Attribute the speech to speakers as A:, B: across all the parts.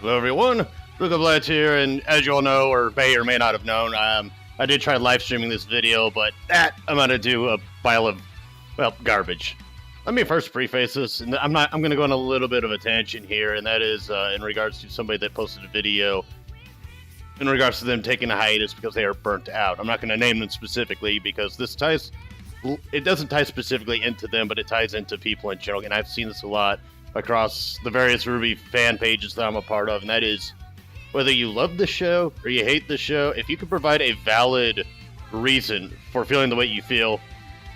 A: Hello everyone, Luca here, and as you all know, or may or may not have known, I did try live streaming this video, but that amounted to a pile of, well, garbage. Let me first preface this, and I'm going to go on a little bit of a tangent here, and that is in regards to somebody that posted a video in regards to them taking a hiatus because they are burnt out. I'm not going to name them specifically because it doesn't tie specifically into them, but it ties into people in general, and I've seen this a lot across the various RWBY fan pages that I'm a part of, and that is, whether you love the show or you hate the show, if you can provide a valid reason for feeling the way you feel,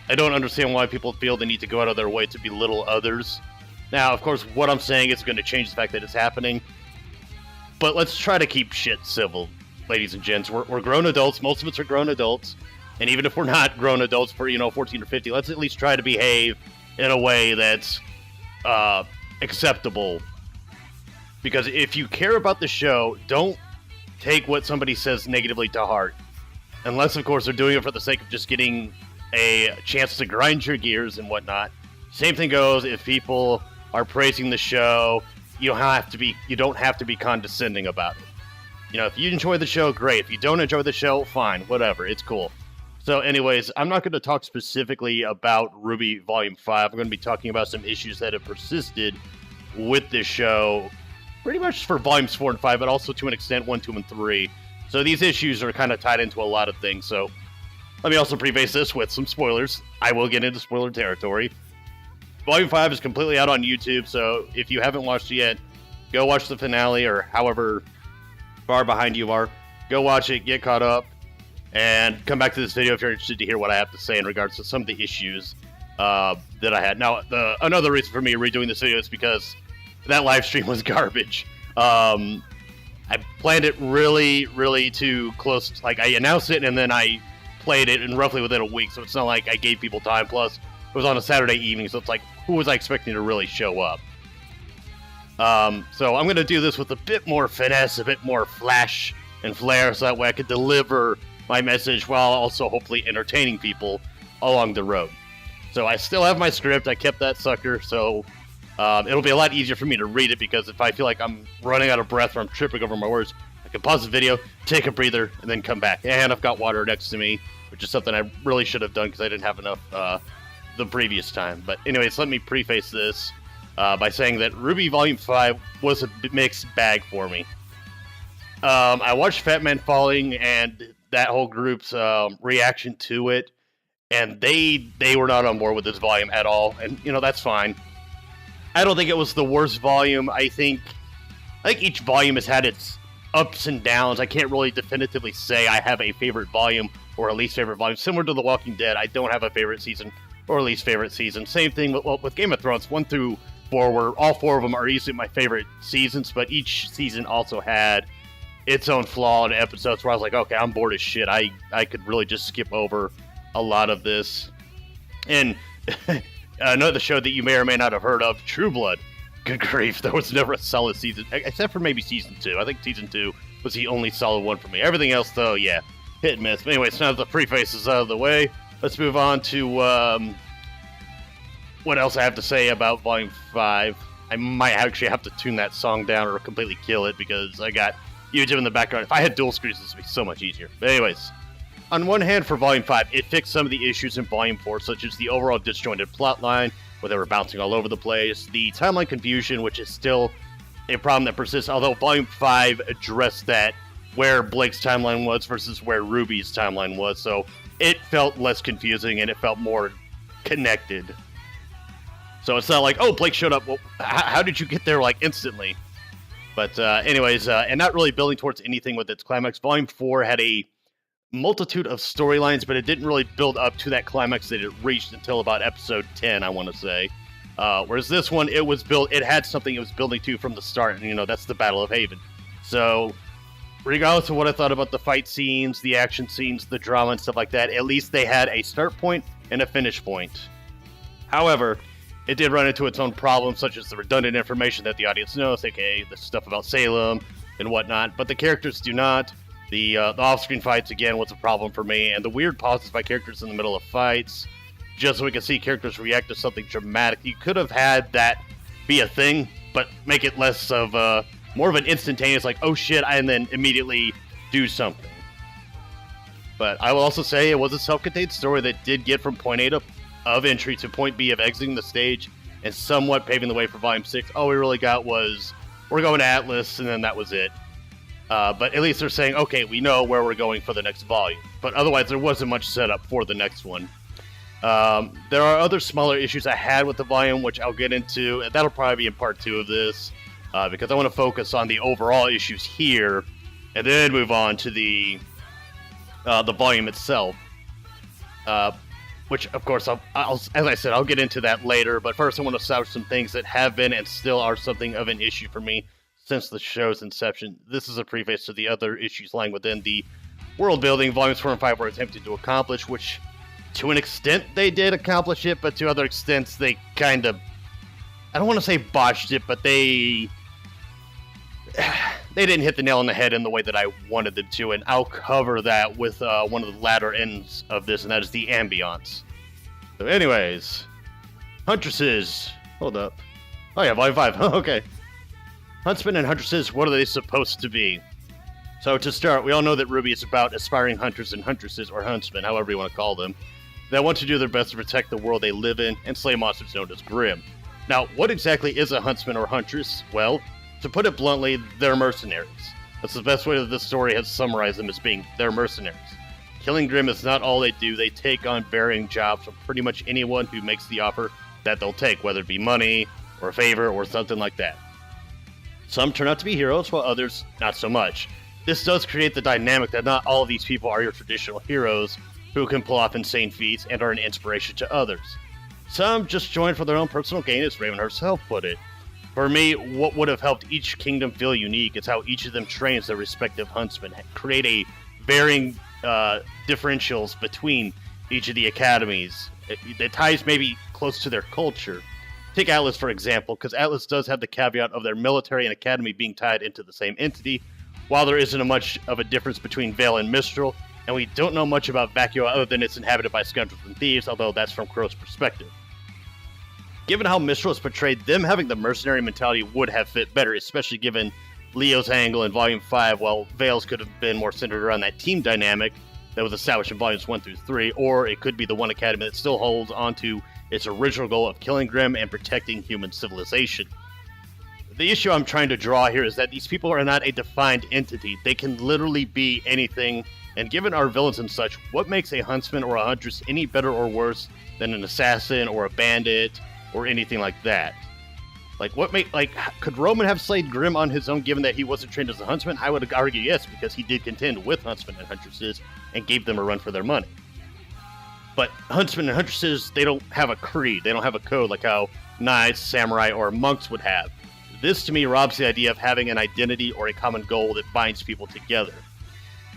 A: I don't understand why people feel the need to go out of their way to belittle others. Now, of course, what I'm saying is going to change the fact that it's happening, but let's try to keep shit civil, ladies and gents. We're grown adults. Most of us are grown adults, and even if we're not grown adults for, 14 or 50, let's at least try to behave in a way that's acceptable. Because if you care about the show, don't take what somebody says negatively to heart. Unless, of course, they're doing it for the sake of just getting a chance to grind your gears and whatnot. Same thing goes if people are praising the show. You don't have to be condescending about it. If you enjoy the show, great. If you don't enjoy the show, fine, whatever, it's cool. So anyways, I'm not going to talk specifically about RWBY Volume 5. I'm going to be talking about some issues that have persisted with this show, pretty much for Volumes 4 and 5, but also to an extent 1, 2, and 3. So these issues are kind of tied into a lot of things. So let me also preface this with some spoilers. I will get into spoiler territory. Volume 5 is completely out on YouTube, so if you haven't watched it yet, go watch the finale, or however far behind you are. Go watch it, get caught up, and come back to this video if you're interested to hear what I have to say in regards to some of the issues that I had. Now, another reason for me redoing this video is because that live stream was garbage. I planned it really, really too close. Like, I announced it, and then I played it in roughly within a week, so it's not like I gave people time. Plus, it was on a Saturday evening, so it's like, who was I expecting to really show up? So I'm going to do this with a bit more finesse, a bit more flash and flare, so that way I could deliver my message while also hopefully entertaining people along the road. So I still have my script. I kept that sucker, so it'll be a lot easier for me to read it, because if I feel like I'm running out of breath or I'm tripping over my words, I can pause the video, take a breather, and then come back. And I've got water next to me, which is something I really should have done because I didn't have enough the previous time. But anyways, let me preface this by saying that RWBY Volume 5 was a mixed bag for me. I watched Fat Man Falling and that whole group's reaction to it, and they were not on board with this volume at all, and that's fine. I don't think it was the worst volume. I think each volume has had its ups and downs. I can't really definitively say I have a favorite volume or a least favorite volume. Similar to The Walking Dead, I don't have a favorite season or least favorite season. Same thing with Game of Thrones, 1 through 4, where all 4 of them are easily my favorite seasons, but each season also had its own flawed episodes where I was like, okay, I'm bored as shit. I could really just skip over a lot of this. And another show that you may or may not have heard of, True Blood. Good grief, there was never a solid season, except for maybe Season 2. I think Season 2 was the only solid one for me. Everything else, though, yeah, hit and miss. But anyways, now that the preface is out of the way, let's move on to what else I have to say about Volume 5. I might actually have to tune that song down or completely kill it because I got YouTube in the background. If I had dual screens, this would be so much easier. But anyways, on one hand, for Volume 5, it fixed some of the issues in Volume 4, such as the overall disjointed plotline, where they were bouncing all over the place, the timeline confusion, which is still a problem that persists, although Volume 5 addressed that, where Blake's timeline was versus where RWBY's timeline was, so it felt less confusing and it felt more connected. So it's not like, oh, Blake showed up, well, how did you get there, instantly? But anyways, and not really building towards anything with its climax. Volume 4 had a multitude of storylines, but it didn't really build up to that climax that it reached until about episode 10, I want to say. Whereas this one, it had something it was building to from the start, and that's the Battle of Haven. So, regardless of what I thought about the fight scenes, the action scenes, the drama and stuff like that, at least they had a start point and a finish point. However, it did run into its own problems, such as the redundant information that the audience knows, aka the stuff about Salem and whatnot, but the characters do not. The off-screen fights, again, was a problem for me, and the weird pauses by characters in the middle of fights, just so we could see characters react to something dramatic. You could have had that be a thing, but make it less of more of an instantaneous, like, oh shit, and then immediately do something. But I will also say it was a self-contained story that did get from point A of entry to point B of exiting the stage, and somewhat paving the way for Volume 6. All we really got was, we're going to Atlas, and then that was it. But at least they're saying, okay, we know where we're going for the next volume. But otherwise, there wasn't much setup for the next one. There are other smaller issues I had with the volume, which I'll get into, and that'll probably be in part 2 of this, because I want to focus on the overall issues here, and then move on to the volume itself. Which, of course, as I said, I'll get into that later, but first I want to establish some things that have been and still are something of an issue for me since the show's inception. This is a preface to the other issues lying within the world building Volumes 4 and 5 were attempting to accomplish, which, to an extent, they did accomplish it, but to other extents, they kind of, I don't want to say botched it, but they didn't hit the nail on the head in the way that I wanted them to, and I'll cover that with one of the latter ends of this, and that is the Ambiance. So anyways, Huntresses. Hold up. Oh yeah, Volume 5. Okay. Huntsmen and Huntresses, what are they supposed to be? So to start, we all know that RWBY is about aspiring hunters and huntresses, or huntsmen, however you want to call them, that want to do their best to protect the world they live in and slay monsters known as Grimm. Now, what exactly is a huntsman or huntress? Well, to put it bluntly, they're mercenaries. That's the best way that this story has summarized them, as being they're mercenaries. Killing Grimm is not all they do. They take on varying jobs from pretty much anyone who makes the offer that they'll take, whether it be money, or a favor, or something like that. Some turn out to be heroes, while others not so much. This does create the dynamic that not all of these people are your traditional heroes who can pull off insane feats and are an inspiration to others. Some just join for their own personal gain, as Raven herself put it. For me, what would have helped each kingdom feel unique is how each of them trains their respective huntsmen, create a varying differentials between each of the academies. It ties maybe close to their culture. Take Atlas, for example, because Atlas does have the caveat of their military and academy being tied into the same entity, while there isn't much of a difference between Vale and Mistral, and we don't know much about Vacuo other than it's inhabited by scoundrels and thieves, although that's from Crow's perspective. Given how Mistral is portrayed, them having the mercenary mentality would have fit better, especially given Leo's angle in Volume 5, while Vale's could have been more centered around that team dynamic that was established in Volumes 1 through 3, or it could be the one academy that still holds onto its original goal of killing Grimm and protecting human civilization. The issue I'm trying to draw here is that these people are not a defined entity. They can literally be anything, and given our villains and such, what makes a huntsman or a huntress any better or worse than an assassin or a bandit or anything like that? Could Roman have slayed Grimm on his own given that he wasn't trained as a huntsman? I would argue yes, because he did contend with huntsmen and huntresses and gave them a run for their money. But huntsmen and huntresses, they don't have a creed, they don't have a code like how knights, samurai, or monks would have. This to me robs the idea of having an identity or a common goal that binds people together.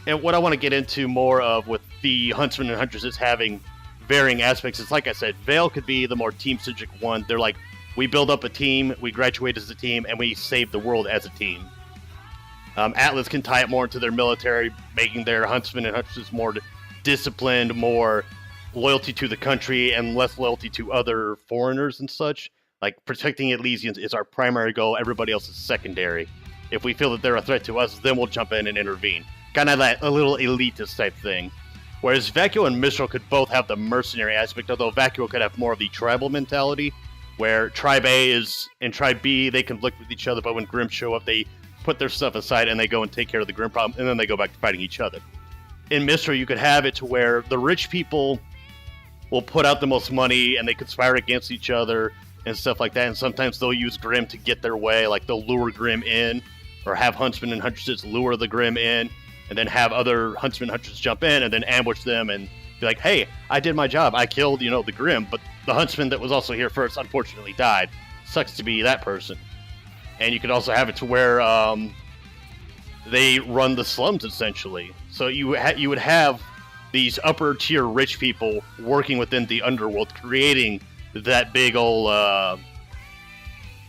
A: And what I want to get into more of with the huntsmen and huntresses having varying aspects is, like I said, Vale could be the more team-centric one. They're like, we build up a team, we graduate as a team, and we save the world as a team. Atlas can tie it more into their military, making their huntsmen and huntresses more disciplined, more loyalty to the country, and less loyalty to other foreigners and such. Like, protecting Elysians is our primary goal, everybody else is secondary. If we feel that they're a threat to us, then we'll jump in and intervene. Kind of like a little elitist type thing. Whereas Vacuo and Mistral could both have the mercenary aspect, although Vacuo could have more of the tribal mentality, where Tribe A is and Tribe B, they conflict with each other, but when Grimm show up, they put their stuff aside and they go and take care of the Grimm problem, and then they go back to fighting each other. In Mistral, you could have it to where the rich people will put out the most money and they conspire against each other and stuff like that, and sometimes they'll use Grimm to get their way, like they'll lure Grimm in, or have huntsmen and huntresses lure the Grimm in, and then have other huntsmen and huntresses jump in and then ambush them and be like, hey, I did my job, I killed, the Grimm, but the huntsman that was also here first unfortunately died. Sucks to be that person. And you could also have it to where they run the slums, essentially. So you would have these upper tier rich people working within the underworld, creating that big old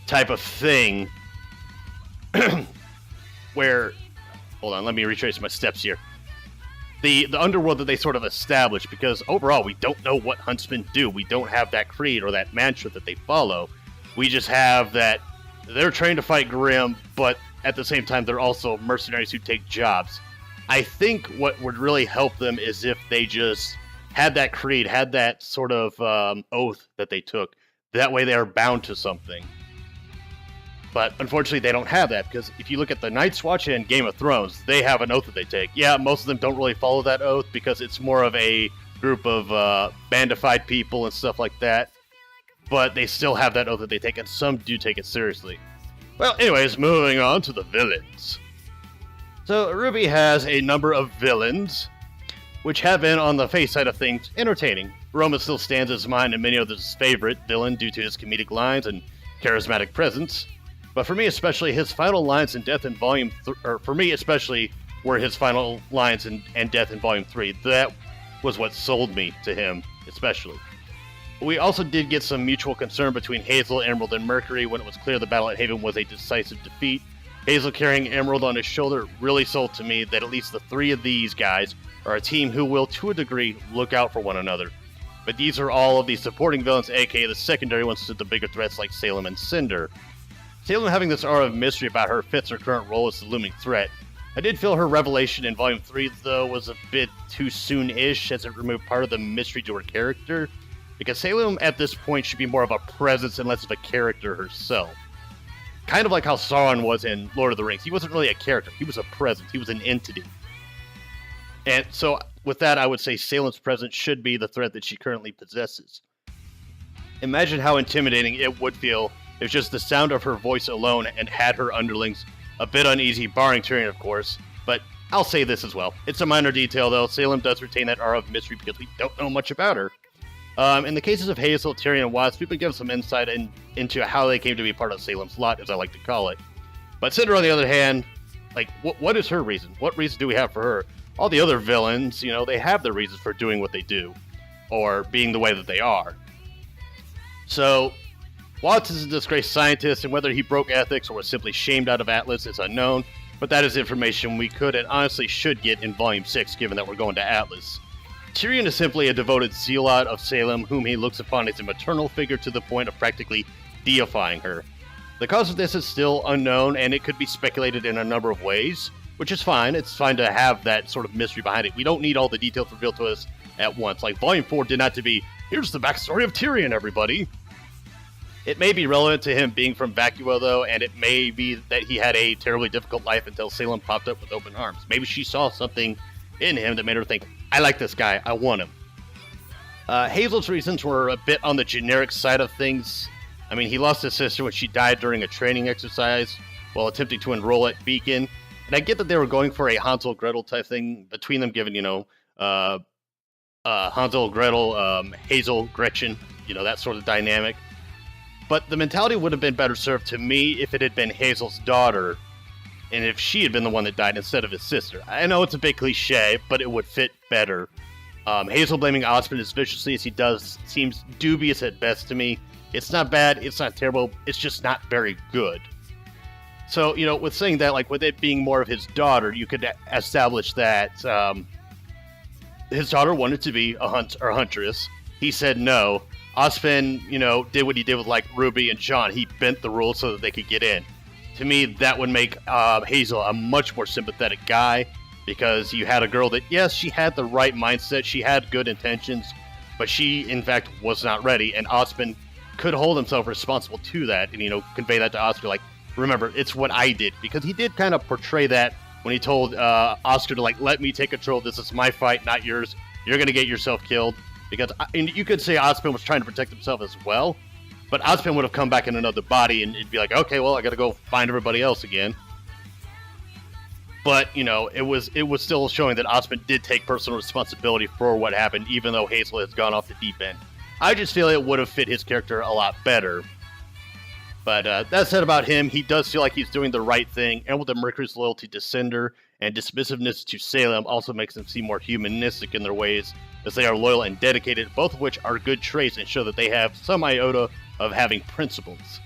A: type of thing where, hold on, let me retrace my steps here. The underworld that they sort of established, because overall we don't know what huntsmen do. We don't have that creed or that mantra that they follow. We just have that they're trained to fight Grimm, but at the same time, they're also mercenaries who take jobs. I think what would really help them is if they just had that creed, had that sort of oath that they took. That way they are bound to something. But unfortunately, they don't have that, because if you look at the Night's Watch and Game of Thrones, they have an oath that they take. Yeah, most of them don't really follow that oath, because it's more of a group of bandified people and stuff like that. But they still have that oath that they take, and some do take it seriously. Well, anyways, moving on to the villains. So, RWBY has a number of villains, which have been, on the face side of things, entertaining. Roman still stands as mine and many others' favorite villain due to his comedic lines and charismatic presence. But for me especially, his final lines in Death in Volume 3, or for me especially, were his final lines in Death in Volume 3. That was what sold me to him, especially. We also did get some mutual concern between Hazel, Emerald, and Mercury when it was clear the battle at Haven was a decisive defeat. Hazel carrying Emerald on his shoulder really sold to me that at least the three of these guys are a team who will, to a degree, look out for one another. But these are all of the supporting villains, aka the secondary ones to the bigger threats like Salem and Cinder. Salem having this aura of mystery about her fits her current role as the looming threat. I did feel her revelation in Volume 3, though, was a bit too soon-ish, as it removed part of the mystery to her character, because Salem at this point should be more of a presence and less of a character herself. Kind of like how Sauron was in Lord of the Rings. He wasn't really a character, he was a presence, he was an entity. And so, with that, I would say Salem's presence should be the threat that she currently possesses. Imagine how intimidating it would feel if just the sound of her voice alone and had her underlings a bit uneasy, barring Tyrian, of course. But I'll say this as well. It's a minor detail, though. Salem does retain that aura of mystery because we don't know much about her. In the cases of Hazel, Tyrian, and Watts, we've been given some insight into how they came to be part of Salem's lot, as I like to call it. But Cinder, on the other hand, like, what is her reason? What reason do we have for her? All the other villains, you know, they have their reasons for doing what they do, or being the way that they are. So, Watts is a disgraced scientist, and whether he broke ethics or was simply shamed out of Atlas is unknown, but that is information we could and honestly should get in Volume 6, given that we're going to Atlas. Tyrian is simply a devoted zealot of Salem, whom he looks upon as a maternal figure to the point of practically deifying her. The cause of this is still unknown, and it could be speculated in a number of ways, which is fine. It's fine to have that sort of mystery behind it. We don't need all the details revealed to us at once. Like, Volume 4 did not to be, here's the backstory of Tyrian, everybody. It may be relevant to him being from Vacua, though, and it may be that he had a terribly difficult life until Salem popped up with open arms. Maybe she saw something in him that made her think, I like this guy, I want him. Hazel's reasons were a bit on the generic side of things. I mean, he lost his sister when she died during a training exercise while attempting to enroll at Beacon. And I get that they were going for a Hansel Gretel type thing between them, given, you know, Hansel, Gretel, Hazel, Gretchen, you know, that sort of dynamic. But the mentality would have been better served to me if it had been Hazel's daughter, and if she had been the one that died instead of his sister. I know it's a bit cliche, but it would fit better. Hazel blaming Osmond as viciously as he does seems dubious at best to me. It's not bad, it's not terrible, it's just not very good. So, you know, with saying that, like, with it being more of his daughter, you could establish that his daughter wanted to be a huntress. He said no. Osmond, you know, did what he did with, like, RWBY and John. He bent the rules so that they could get in. To me, that would make Hazel a much more sympathetic guy, because you had a girl that, yes, she had the right mindset, she had good intentions, but she, in fact, was not ready, and Osmond could hold himself responsible to that, and, you know, convey that to Oscar, like, remember, it's what I did, because he did kind of portray that when he told Oscar to, like, let me take control, this is my fight, not yours, you're going to get yourself killed, because, and you could say Osmond was trying to protect himself as well, but Osmond would have come back in another body, and it'd be like, okay, well, I gotta go find everybody else again. But, you know, it was still showing that Osmond did take personal responsibility for what happened, even though Hazel has gone off the deep end. I just feel it would have fit his character a lot better. But that said about him, he does feel like he's doing the right thing, and with the Mercury's loyalty to Cinder and dismissiveness to Salem also makes them seem more humanistic in their ways, as they are loyal and dedicated, both of which are good traits and show that they have some iota of having principles.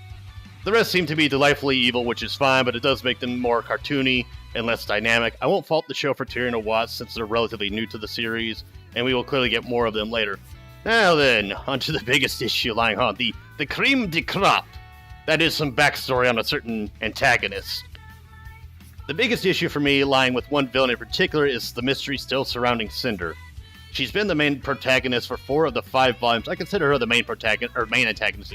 A: The rest seem to be delightfully evil, which is fine, but it does make them more cartoony and less dynamic. I won't fault the show for Tyrian or Watts since they're relatively new to the series, and we will clearly get more of them later. Now then, onto the biggest issue lying on, the creme de crop. That is some backstory on a certain antagonist. The biggest issue for me, lying with one villain in particular, is the mystery still surrounding Cinder. She's been the main protagonist for 4 of the 5 volumes. I consider her the main protagonist, or main antagonist,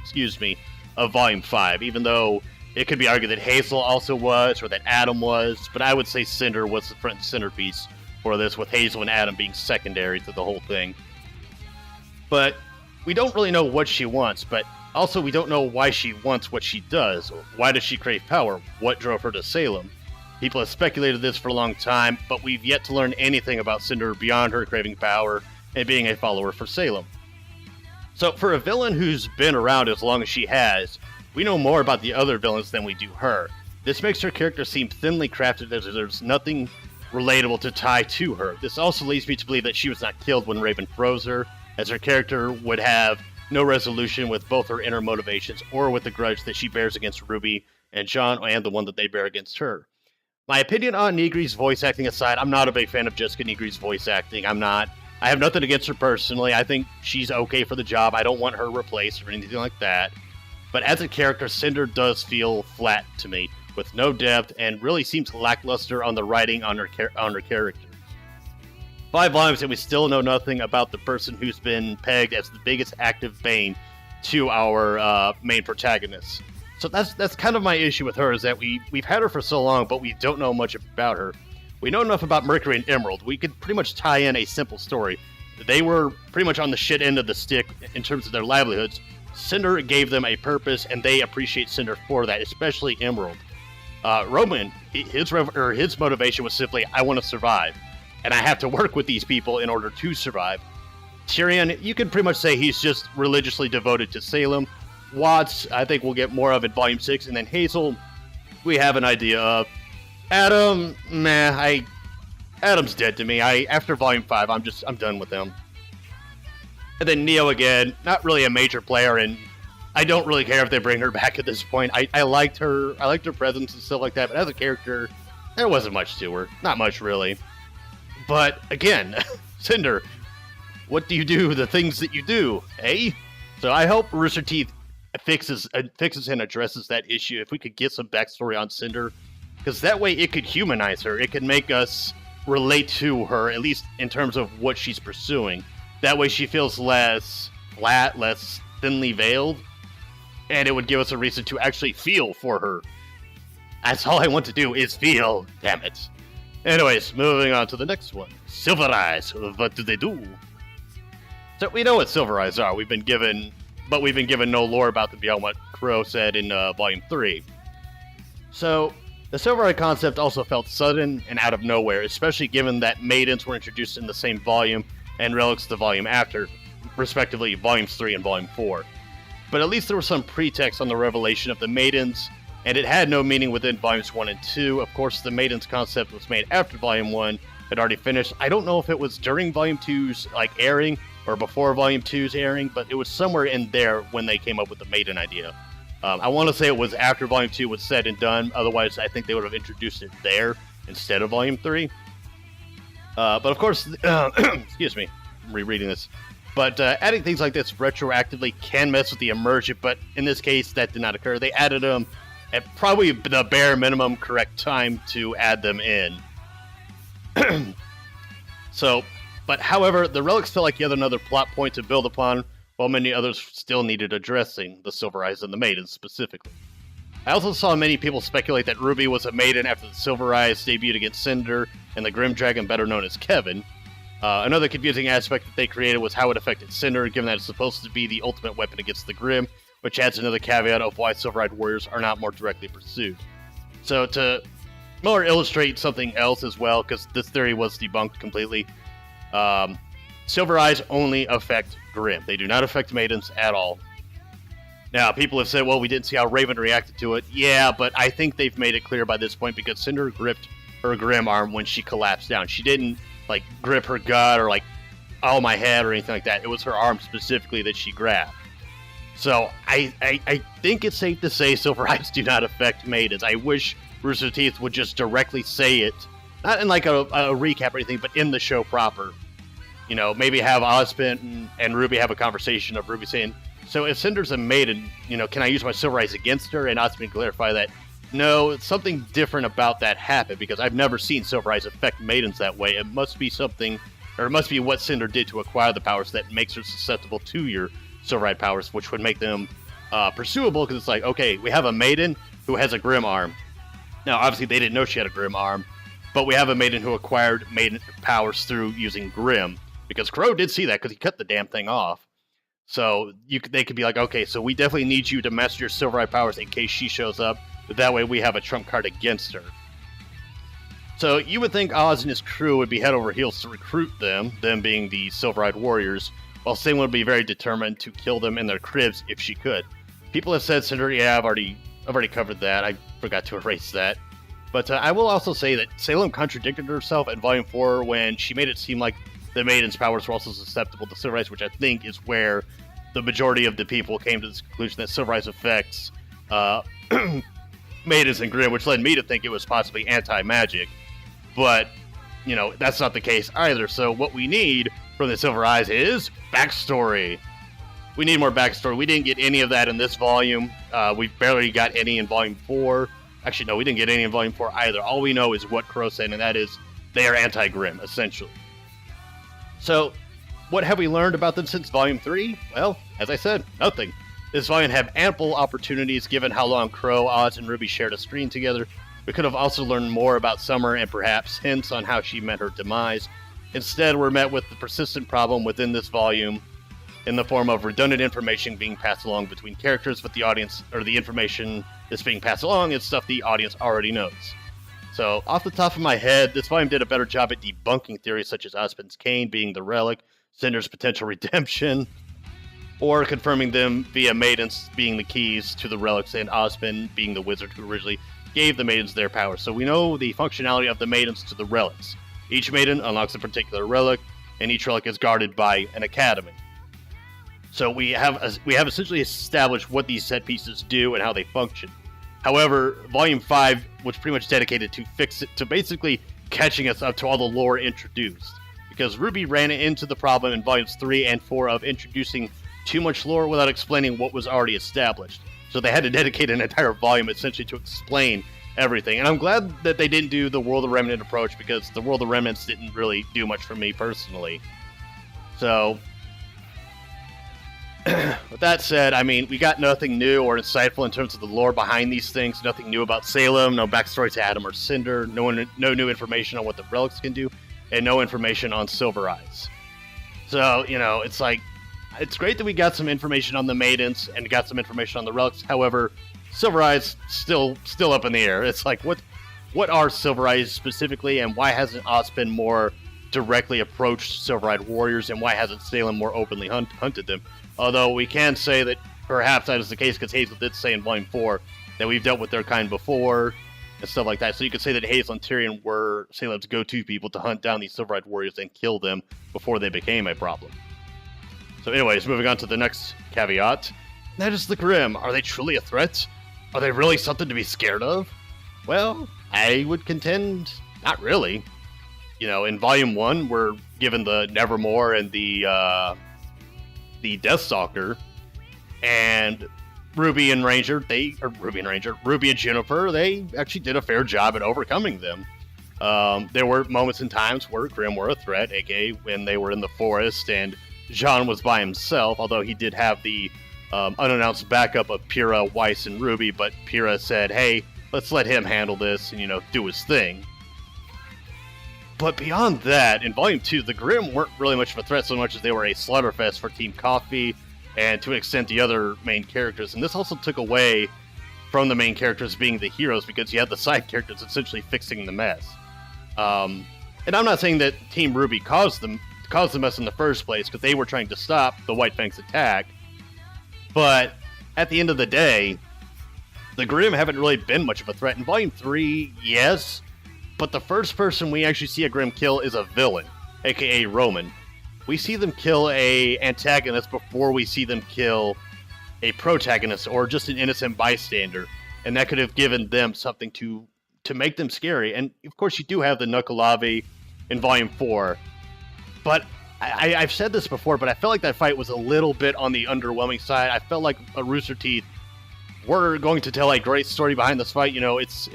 A: of Volume 5, even though it could be argued that Hazel also was, or that Adam was, but I would say Cinder was the front centerpiece for this, with Hazel and Adam being secondary to the whole thing. But we don't really know what she wants, but also we don't know why she wants what she does. Why does she crave power? What drove her to Salem? People have speculated this for a long time, but we've yet to learn anything about Cinder beyond her craving power and being a follower for Salem. So for a villain who's been around as long as she has, we know more about the other villains than we do her. This makes her character seem thinly crafted, as there's nothing relatable to tie to her. This also leads me to believe that she was not killed when Raven froze her, as her character would have no resolution with both her inner motivations or with the grudge that she bears against RWBY and John, and the one that they bear against her. My opinion on Negri's voice acting aside, I'm not a big fan of Jessica Negri's voice acting. I have nothing against her personally. I think she's okay for the job. I don't want her replaced or anything like that. But as a character, Cinder does feel flat to me, with no depth, and really seems lackluster on the writing on her character. 5 volumes and we still know nothing about the person who's been pegged as the biggest active bane to our main protagonist. So that's kind of my issue with her, is that we've had her for so long, but we don't know much about her. We know enough about Mercury and Emerald. We could pretty much tie in a simple story. They were pretty much on the shit end of the stick in terms of their livelihoods. Cinder gave them a purpose, and they appreciate Cinder for that, especially Emerald. Roman, his motivation was simply, I want to survive, and I have to work with these people in order to survive. Tyrian, you can pretty much say he's just religiously devoted to Salem. Watts, I think we'll get more of in Volume 6, and then Hazel, we have an idea of. Adam, Adam's dead to me. After Volume 5, I'm done with him. And then Neo again, not really a major player, and I don't really care if they bring her back at this point. I liked her presence and stuff like that, but as a character, there wasn't much to her. Not much, really. But, again, Cinder, what do you do, the things that you do, eh? So I hope Rooster Teeth fixes and addresses that issue. If we could get some backstory on Cinder, because that way it could humanize her. It could make us relate to her, at least in terms of what she's pursuing. That way she feels less flat, less thinly veiled, and it would give us a reason to actually feel for her. That's all I want to do, is feel, damn it. Anyways, moving on to the next one. Silver Eyes, what do they do? So we know what Silver Eyes are. We've been given no lore about them beyond what Crow said in Volume 3. So, the Silver Eye concept also felt sudden and out of nowhere, especially given that maidens were introduced in the same volume and relics the volume after, respectively Volumes 3 and Volume 4. But at least there was some pretext on the revelation of the maidens, and it had no meaning within Volumes 1 and 2. Of course, the maidens concept was made after Volume 1 had already finished. I don't know if it was during Volume 2's airing or before Volume 2's airing, but it was somewhere in there when they came up with the maiden idea. I want to say it was after Volume 2 was said and done, otherwise I think they would have introduced it there instead of Volume 3. But of course, excuse me, I'm rereading this. But adding things like this retroactively can mess with the immersion, but in this case that did not occur. They added them at probably the bare minimum correct time to add them in. But however, the relics felt like yet another plot point to build upon, while many others still needed addressing, the Silver Eyes and the Maidens specifically. I also saw many people speculate that RWBY was a maiden after the Silver Eyes debuted against Cinder and the Grimm Dragon, better known as Kevin. Another confusing aspect that they created was how it affected Cinder, given that it's supposed to be the ultimate weapon against the Grimm, which adds another caveat of why Silver-Eyed warriors are not more directly pursued. So to more illustrate something else as well, because this theory was debunked completely, Silver Eyes only affect Grimm. They do not affect maidens at all. Now, people have said, well, we didn't see how Raven reacted to it. Yeah, but I think they've made it clear by this point because Cinder gripped her Grimm arm when she collapsed down. She didn't, grip her gut or, my head or anything like that. It was her arm specifically that she grabbed. So, I think it's safe to say Silver Eyes do not affect maidens. I wish Rooster Teeth would just directly say it. Not in, a recap or anything, but in the show proper. You know, maybe have Ozpin and RWBY have a conversation of RWBY saying, so if Cinder's a maiden, can I use my Silver Eyes against her? And Ozpin clarify that, no, something different about that happened, because I've never seen Silver Eyes affect maidens that way. It must be something, or it must be what Cinder did to acquire the powers that makes her susceptible to your Silver Eye powers, which would make them pursuable, because it's like, okay, we have a maiden who has a Grimm arm. Now, obviously, they didn't know she had a Grimm arm, but we have a maiden who acquired maiden powers through using Grimm, because Crow did see that, because he cut the damn thing off. So they could be like, okay, so we definitely need you to master your Silver Eye powers in case she shows up, but that way we have a trump card against her. So you would think Oz and his crew would be head over heels to recruit them being the Silver-Eyed Warriors, while Salem would be very determined to kill them in their cribs if she could. People have said Cinder, yeah, I've already covered that. I forgot to erase that. But I will also say that Salem contradicted herself in Volume 4 when she made it seem like the Maiden's powers were also susceptible to Silver Eyes, which I think is where the majority of the people came to this conclusion that Silver Eyes affects Maidens and Grimm, which led me to think it was possibly anti-magic. But, you know, that's not the case either. So what we need from the Silver Eyes is backstory. We need more backstory. We didn't get any of that in this volume. We barely got any in Volume 4. Actually, no, we didn't get any in Volume 4 either. All we know is what Crow said, and that is they are anti-Grimm, essentially. So, what have we learned about them since Volume 3? Well, as I said, nothing. This volume had ample opportunities given how long Crow, Oz, and Ruby shared a screen together. We could have also learned more about Summer and perhaps hints on how she met her demise. Instead, we're met with the persistent problem within this volume in the form of redundant information being passed along between characters, but the audience, or the information that's being passed along, is stuff the audience already knows. So, off the top of my head, this volume did a better job at debunking theories such as Ozpin's cane being the relic, Cinder's potential redemption, or confirming them via Maidens being the keys to the relics, and Ozpin being the wizard who originally gave the Maidens their powers. So we know the functionality of the Maidens to the relics. Each Maiden unlocks a particular relic, and each relic is guarded by an academy. So we have essentially established what these set pieces do and how they function. However, Volume 5 was pretty much dedicated to basically catching us up to all the lore introduced. Because RWBY ran into the problem in Volumes 3 and 4 of introducing too much lore without explaining what was already established. So they had to dedicate an entire volume essentially to explain everything. And I'm glad that they didn't do the World of Remnant approach, because the World of Remnants didn't really do much for me personally. So, with that said, I mean, we got nothing new or insightful in terms of the lore behind these things. Nothing new about Salem, no backstory to Adam or Cinder, no new information on what the relics can do, and no information on Silver Eyes. So, you know, it's like, it's great that we got some information on the Maidens and got some information on the relics. However, Silver Eyes still up in the air. It's like, what are Silver Eyes specifically, and why hasn't Ozpin more directly approached Silver-Eyed Warriors, and why hasn't Salem more openly hunted them? Although we can say that perhaps that is the case, because Hazel did say in Volume 4 that we've dealt with their kind before and stuff like that. So you could say that Hazel and Tyrian were Salem's go-to people to hunt down these Silver-Eyed Warriors and kill them before they became a problem. So anyways, moving on to the next caveat. That is the Grimm. Are they truly a threat? Are they really something to be scared of? Well, I would contend not really. You know, in Volume 1, we're given the Nevermore and the Deathstalker, and Ruby and Juniper, they actually did a fair job at overcoming them. There were moments and times where Grimm were a threat, aka when they were in the forest and Jean was by himself, although he did have the unannounced backup of Pyrrha, Weiss, and Ruby, but Pyrrha said, hey, let's let him handle this and, you know, do his thing. But beyond that, in Volume 2, the Grimm weren't really much of a threat so much as they were a slaughterfest for Team Coffee and, to an extent, the other main characters. And this also took away from the main characters being the heroes, because you had the side characters essentially fixing the mess. And I'm not saying that Team RWBY caused the mess in the first place, because they were trying to stop the White Fang's attack. But at the end of the day, the Grimm haven't really been much of a threat. In Volume 3, yes, but the first person we actually see a Grimm kill is a villain, aka Roman. We see them kill a antagonist before we see them kill a protagonist or just an innocent bystander, and that could have given them something to make them scary. And of course you do have the Knuckleavi in Volume 4, but I've said this before, but I felt like that fight was a little bit on the underwhelming side. I felt like a Rooster Teeth we're going to tell a great story behind this fight. You know, it's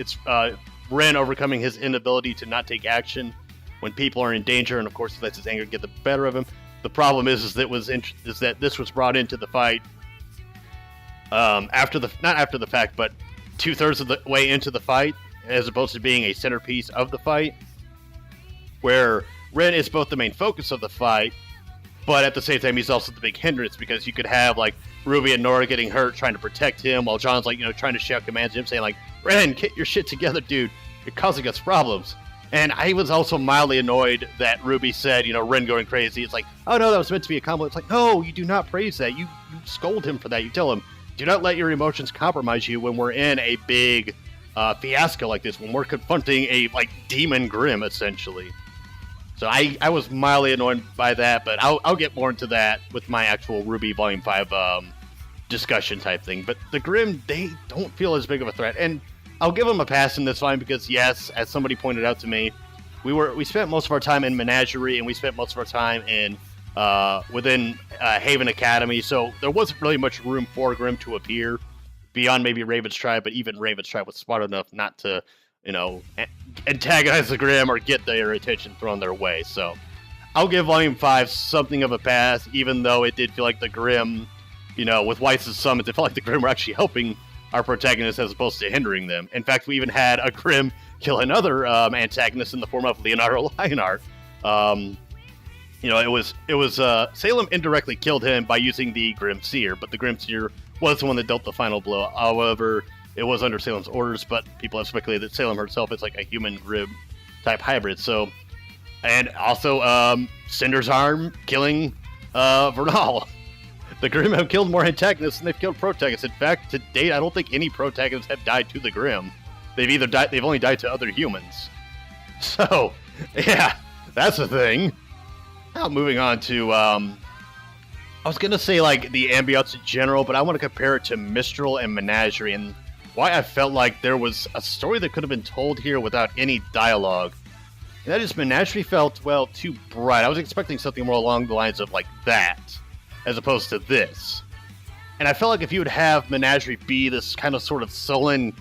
A: Ren overcoming his inability to not take action when people are in danger, and of course he lets his anger get the better of him. The problem is that this was brought into the fight not after the fact, but 2/3 of the way into the fight, as opposed to being a centerpiece of the fight, where Ren is both the main focus of the fight, but at the same time he's also the big hindrance, because you could have like Ruby and Nora getting hurt trying to protect him, while John's like, you know, trying to shout commands to him, saying like, Ren, get your shit together, dude, you're causing us problems. And I was also mildly annoyed that Ruby said, you know, Ren going crazy. It's like, oh no, that was meant to be a compliment. It's like, no, you do not praise that. You scold him for that. You tell him, do not let your emotions compromise you when we're in a big fiasco like this, when we're confronting a like demon Grimm, essentially. So I was mildly annoyed by that, but I'll get more into that with my actual RWBY Volume 5 discussion type thing. But the Grimm, they don't feel as big of a threat, and I'll give them a pass in this line because, yes, as somebody pointed out to me, we spent most of our time in Menagerie, and we spent most of our time in within Haven Academy, so there wasn't really much room for Grimm to appear beyond maybe Raven's Tribe, but even Raven's Tribe was smart enough not to, you know, antagonize the Grimm or get their attention thrown their way. So I'll give Volume 5 something of a pass, even though it did feel like the Grimm, you know, with Weiss's summons, it felt like the Grimm were actually helping our protagonists as opposed to hindering them. In fact, we even had a Grimm kill another antagonist in the form of Leonardo Lionheart. You know, it was Salem indirectly killed him by using the Grimm Seer, but the Grimm Seer was the one that dealt the final blow. However, it was under Salem's orders, but people have speculated that Salem herself is like a human Grimm type hybrid. So, and also Cinder's arm killing Vernal. The Grimm have killed more antagonists than they've killed protagonists. In fact, to date, I don't think any protagonists have died to the Grimm. They've only died to other humans. So, yeah, that's a thing. Now moving on to, I was gonna say like the ambiance in general, but I want to compare it to Mistral and Menagerie, and why I felt like there was a story that could have been told here without any dialogue. And that is, Menagerie felt, well, too bright. I was expecting something more along the lines of like that, as opposed to this. And I felt like if you would have Menagerie be this kind of sort of sullen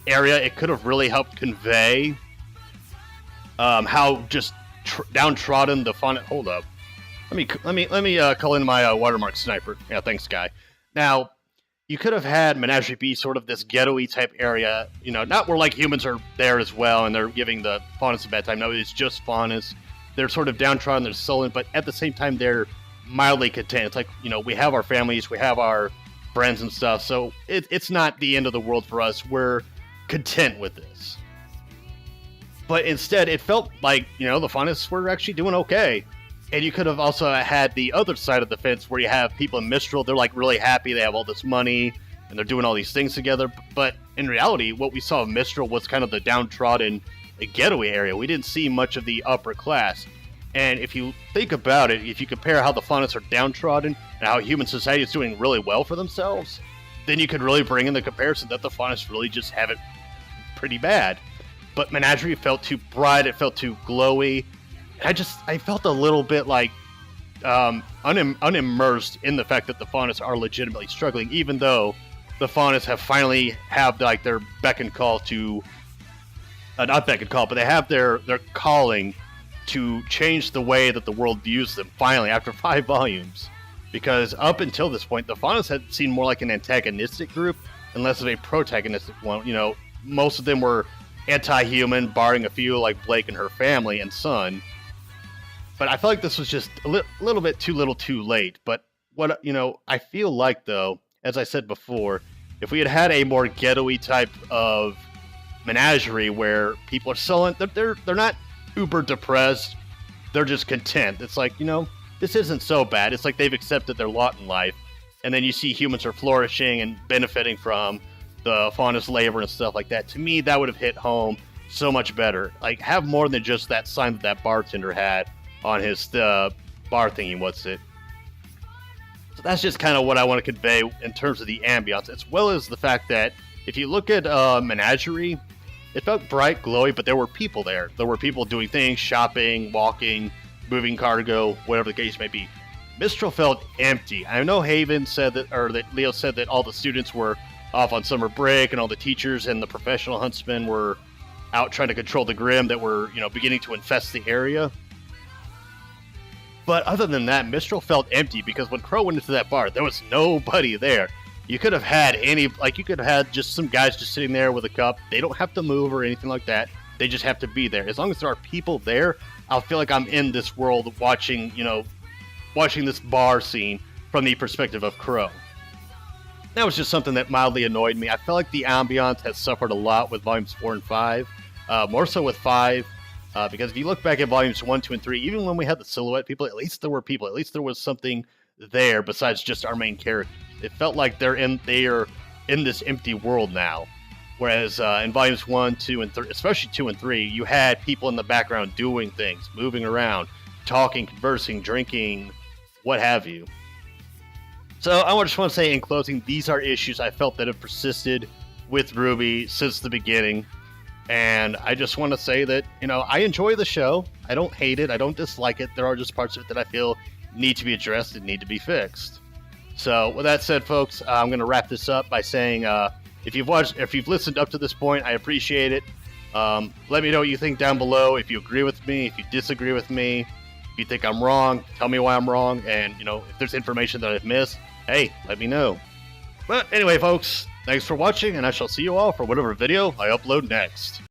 A: area, it could have really helped convey how just downtrodden the fauna. Hold up, let me call in my watermark sniper. Yeah, thanks, guy. Now, you could have had Menagerie be sort of this ghetto-y type area, you know, not where like humans are there as well and they're giving the faunas a bad time. No, it's just faunas. They're sort of downtrodden, they're sullen, but at the same time they're mildly content. It's like, you know, we have our families, we have our friends and stuff, so it's not the end of the world for us. We're content with this. But instead, it felt like, you know, the faunas were actually doing okay. And you could have also had the other side of the fence where you have people in Mistral, they're like really happy, they have all this money, and they're doing all these things together. But in reality, what we saw in Mistral was kind of the downtrodden ghetto-y area. We didn't see much of the upper class. And if you think about it, if you compare how the faunas are downtrodden and how human society is doing really well for themselves, then you could really bring in the comparison that the faunas really just have it pretty bad. But Menagerie felt too bright, it felt too glowy. I felt a little bit like unimmersed in the fact that the faunas are legitimately struggling, even though the faunas have finally have like their beck and call to, not beck and call, but they have their calling to change the way that the world views them, finally, after 5 volumes. Because up until this point, the faunas had seemed more like an antagonistic group and less of a protagonistic one. You know, most of them were anti-human, barring a few like Blake and her family and son. But I felt like this was just a little bit too little too late. But what, you know, I feel like, though, as I said before, if we had had a more ghetto-y type of Menagerie where people are sullen, they're not uber depressed, they're just content. It's like, you know, this isn't so bad. It's like they've accepted their lot in life. And then you see humans are flourishing and benefiting from the fauna's labor and stuff like that. To me, that would have hit home so much better. Like, have more than just that sign that bartender had on his bar thingy, what's it? So that's just kind of what I want to convey in terms of the ambiance, as well as the fact that if you look at Menagerie, it felt bright, glowy, but there were people there. There were people doing things, shopping, walking, moving cargo, whatever the case may be. Mistral felt empty. I know Haven said that, or that Leo said that all the students were off on summer break, and all the teachers and the professional huntsmen were out trying to control the Grimm that were, beginning to infest the area. But other than that, Mistral felt empty because when Crow went into that bar, there was nobody there. You could have had just some guys just sitting there with a cup. They don't have to move or anything like that. They just have to be there. As long as there are people there, I'll feel like I'm in this world watching this bar scene from the perspective of Crow. That was just something that mildly annoyed me. I felt like the ambiance has suffered a lot with volumes 4 and 5, more so with 5, because if you look back at volumes 1, 2, and 3, even when we had the silhouette people, at least there were people. At least there was something there besides just our main characters. It felt like they are in this empty world now. Whereas in volumes 1, 2, and 3, especially 2 and 3, you had people in the background doing things, moving around, talking, conversing, drinking, what have you. So I just want to say in closing, these are issues I felt that have persisted with RWBY since the beginning. And I just want to say that, I enjoy the show. I don't hate it. I don't dislike it. There are just parts of it that I feel need to be addressed and need to be fixed. So with that said, folks, I'm going to wrap this up by saying, if you've listened up to this point, I appreciate it. Let me know what you think down below. If you agree with me, if you disagree with me, if you think I'm wrong, tell me why I'm wrong. And, if there's information that I've missed, hey, let me know. But anyway, folks, thanks for watching, and I shall see you all for whatever video I upload next.